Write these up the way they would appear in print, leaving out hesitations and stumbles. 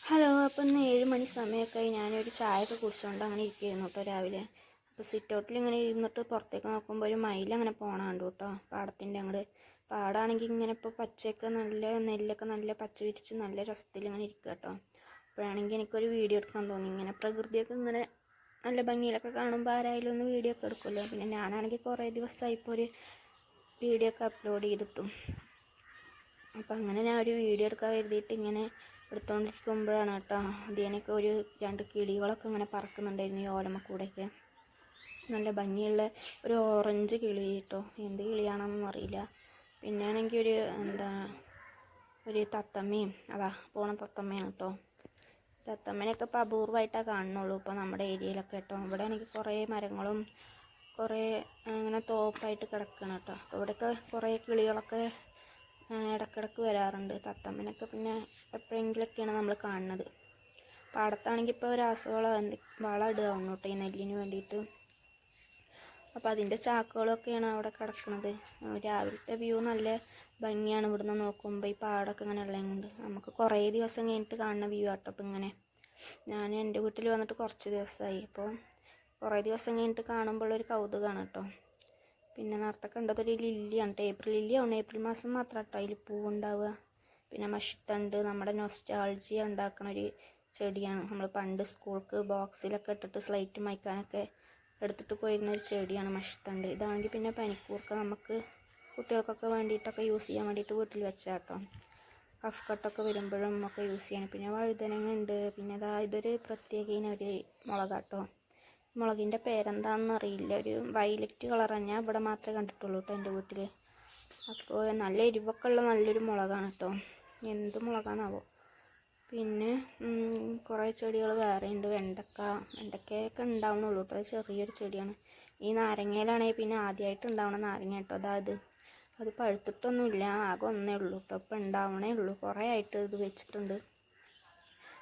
Hello, അപ്പം ഇന്ന് 7 മണി സമയമൊക്കെ ഞാനൊരു ചായയൊക്കെ കുടിച്ചുകൊണ്ട് അങ്ങനെ ഇരിക്കുകയായിരുന്നു കേട്ടോ രാവിലെ. അപ്പോൾ സിറ്റ് ഔട്ടിൽ ഇങ്ങനെ ഇരുന്നിട്ട് പുറത്തേക്ക് നോക്കുമ്പോൾ ഒരു മയിൽ അങ്ങനെ പോകണ കണ്ടു കേട്ടോ, പാടത്തിൻ്റെ അങ്ങോട്ട്. പാടാണെങ്കിൽ ഇങ്ങനെ ഇപ്പോൾ പച്ചയൊക്കെ നല്ല നെല്ലൊക്കെ നല്ല പച്ച വിരിച്ച് നല്ല രസത്തിൽ ഇങ്ങനെ ഇരിക്കുക കേട്ടോ. അപ്പോഴാണെങ്കിൽ എനിക്കൊരു വീഡിയോ എടുക്കാൻ തോന്നി. ഇങ്ങനെ പ്രകൃതിയൊക്കെ ഇങ്ങനെ നല്ല ഭംഗിയിലൊക്കെ കാണുമ്പോൾ ആരായാലും ഒന്ന് വീഡിയോ ഒക്കെ എടുക്കുമല്ലോ. പിന്നെ ഞാനാണെങ്കിൽ കുറേ ദിവസമായി ഇപ്പോൾ ഒരു വീഡിയോ ഒക്കെ അപ്ലോഡ് ചെയ്തിട്ടും. അപ്പം അങ്ങനെ ഞാൻ ഒരു വീഡിയോ എടുക്കാൻ കരുതിയിട്ട് ഇങ്ങനെ എടുത്തുകൊണ്ടിരിക്കുമ്പോഴാണ് കേട്ടോ അതിനൊക്കെ ഒരു 2 കിളികളൊക്കെ ഇങ്ങനെ പറക്കുന്നുണ്ടായിരുന്നു ഈ ഓലമക്കൂടെയൊക്കെ. നല്ല ഭംഗിയുള്ള ഒരു ഓറഞ്ച് കിളി കേട്ടോ, എന്ത് കിളിയാണെന്നൊന്നും അറിയില്ല. പിന്നെ ആണെങ്കിൽ ഒരു തത്തമ്മയും പോണ തത്തമ്മയാണ് കേട്ടോ. തത്തമ്മേനെയൊക്കെ ഇപ്പോൾ അപൂർവമായിട്ടാണ് കാണുന്നുള്ളൂ ഇപ്പോൾ നമ്മുടെ ഏരിയയിലൊക്കെ കേട്ടോ. ഇവിടെ ആണെങ്കിൽ കുറേ മരങ്ങളും കുറേ ഇങ്ങനെ തോപ്പായിട്ട് കിടക്കണം കേട്ടോ. അപ്പോൾ ഇവിടെയൊക്കെ കുറേ കിളികളൊക്കെ ഇടയ്ക്കിടയ്ക്ക് വരാറുണ്ട്. തത്തമ്മനൊക്കെ പിന്നെ എപ്പോഴെങ്കിലൊക്കെയാണ് നമ്മൾ കാണുന്നത്. പാടത്താണെങ്കിൽ ഇപ്പോൾ രാസവളം വളം ഇടുകയാവുന്നു കേട്ടോ ഈ നെല്ലിന് വേണ്ടിയിട്ട്. അപ്പോൾ അതിൻ്റെ ചാക്കുകളൊക്കെയാണ് അവിടെ കിടക്കുന്നത്. രാവിലത്തെ വ്യൂ നല്ല ഭംഗിയാണ് ഇവിടുന്ന് നോക്കുമ്പോൾ. ഈ പാടമൊക്കെ ഇങ്ങനെ ഉള്ളത് കൊണ്ട് നമുക്ക് കുറേ ദിവസം കഴിഞ്ഞിട്ട് കാണുന്ന വ്യൂ ആട്ടോ. അപ്പോൾ ഇങ്ങനെ ഞാൻ എൻ്റെ വീട്ടിൽ വന്നിട്ട് കുറച്ച് ദിവസമായി. അപ്പോൾ കുറേ ദിവസം കഴിഞ്ഞിട്ട് കാണുമ്പോൾ ഒരു കൗതുകമാണ് കേട്ടോ. പിന്നെ നേരത്തെ കണ്ടതൊരു ലില്ലിയാണ് കേട്ടോ. ഏപ്രിൽ ലില്ലിയാണ്, ഏപ്രിൽ മാസം മാത്രം കേട്ടോ അതിൽ പൂവുണ്ടാവുക. പിന്നെ മഷിത്തണ്ട്, നമ്മുടെ നൊസ്റ്റാൾജിയ ഉണ്ടാക്കുന്ന ഒരു ചെടിയാണ്. നമ്മൾ പണ്ട് സ്കൂൾക്ക് ബോക്സിലൊക്കെ ഇട്ടിട്ട് സ്ലേറ്റ് മായ്ക്കാനൊക്കെ എടുത്തിട്ട് പോയിരുന്ന ഒരു ചെടിയാണ് മഷിത്തണ്ട്. ഇതാണെങ്കിൽ പിന്നെ പനിക്കൂർക്ക നമുക്ക് കുട്ടികൾക്കൊക്കെ വേണ്ടിയിട്ടൊക്കെ യൂസ് ചെയ്യാൻ വേണ്ടിയിട്ട് വീട്ടിൽ വെച്ചാൽ കേട്ടോ. കഫ് കട്ടൊക്കെ വരുമ്പോഴും ഒക്കെ യൂസ് ചെയ്യാൻ. പിന്നെ വഴുതനങ്ങ ഉണ്ട്. പിന്നെ ഇതൊരു പ്രത്യേക ഒരു മുളകാട്ടോ. മുളകിൻ്റെ പേരെന്താണെന്ന് അറിയില്ല, ഒരു വയലറ്റ് കളറാണ്. ഞാൻ ഇവിടെ മാത്രമേ കണ്ടിട്ടുള്ളൂ കേട്ടോ എൻ്റെ വീട്ടിൽ. അപ്പോൾ നല്ല എരിവൊക്കെ ഉള്ള നല്ലൊരു മുളകാണ് കേട്ടോ. എന്ത് മുളകാണെന്നാവോ. പിന്നെ കുറേ ചെടികൾ വേറെ ഉണ്ട്. വെണ്ടക്കയൊക്കെ ഉണ്ടാവണുള്ളൂ കേട്ടോ. അത് ചെറിയൊരു ചെടിയാണ്. ഈ നാരങ്ങയിലാണെങ്കിൽ പിന്നെ ആദ്യമായിട്ട് ഉണ്ടാവണ നാരങ്ങ കേട്ടോ. അത് പഴുത്തിട്ടൊന്നുമില്ല, ആകെ ഒന്നേ ഉള്ളൂ കേട്ടോ. ഇപ്പം ഉണ്ടാവണേ ഉള്ളൂ, കുറേ ആയിട്ട് ഇത് വെച്ചിട്ടുണ്ട്.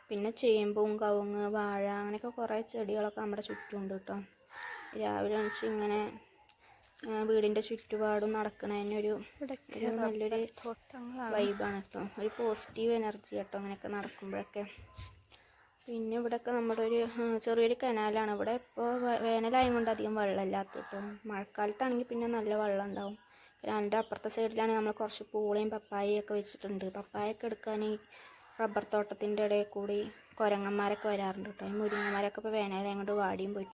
പിന്നെ ചേമ്പും കവുങ്ങ് വാഴ അങ്ങനെയൊക്കെ കുറേ ചെടികളൊക്കെ നമ്മുടെ ചുറ്റുമുണ്ട് കേട്ടോ. രാവിലെ വെച്ച് ഇങ്ങനെ വീടിൻ്റെ ചുറ്റുപാടും നടക്കണതിനൊരു നല്ലൊരു വൈബാണ് കേട്ടോ. ഒരു പോസിറ്റീവ് എനർജി കേട്ടോ അങ്ങനെയൊക്കെ നടക്കുമ്പോഴൊക്കെ. പിന്നെ ഇവിടെയൊക്കെ നമ്മുടെ ഒരു ചെറിയൊരു കനാലാണ്. ഇവിടെ ഇപ്പോൾ വേനലായത് കൊണ്ട് അധികം വെള്ളമില്ലാത്ത കേട്ടോ. മഴക്കാലത്താണെങ്കിൽ പിന്നെ നല്ല വെള്ളം ഉണ്ടാവും. കനാലിൻ്റെ അപ്പുറത്തെ സൈഡിലാണെങ്കിൽ നമ്മൾ കുറച്ച് പൂളയും പപ്പായയൊക്കെ വെച്ചിട്ടുണ്ട്. പപ്പായൊക്കെ എടുക്കാൻ റബ്ബർ തോട്ടത്തിൻ്റെ ഇടയിൽ കൂടി കുരങ്ങന്മാരൊക്കെ വരാറുണ്ട് കേട്ടോ. ഈ മുരിങ്ങന്മാരൊക്കെ ഇപ്പോൾ വേനലായത് കൊണ്ട് വാടിയും പോയി.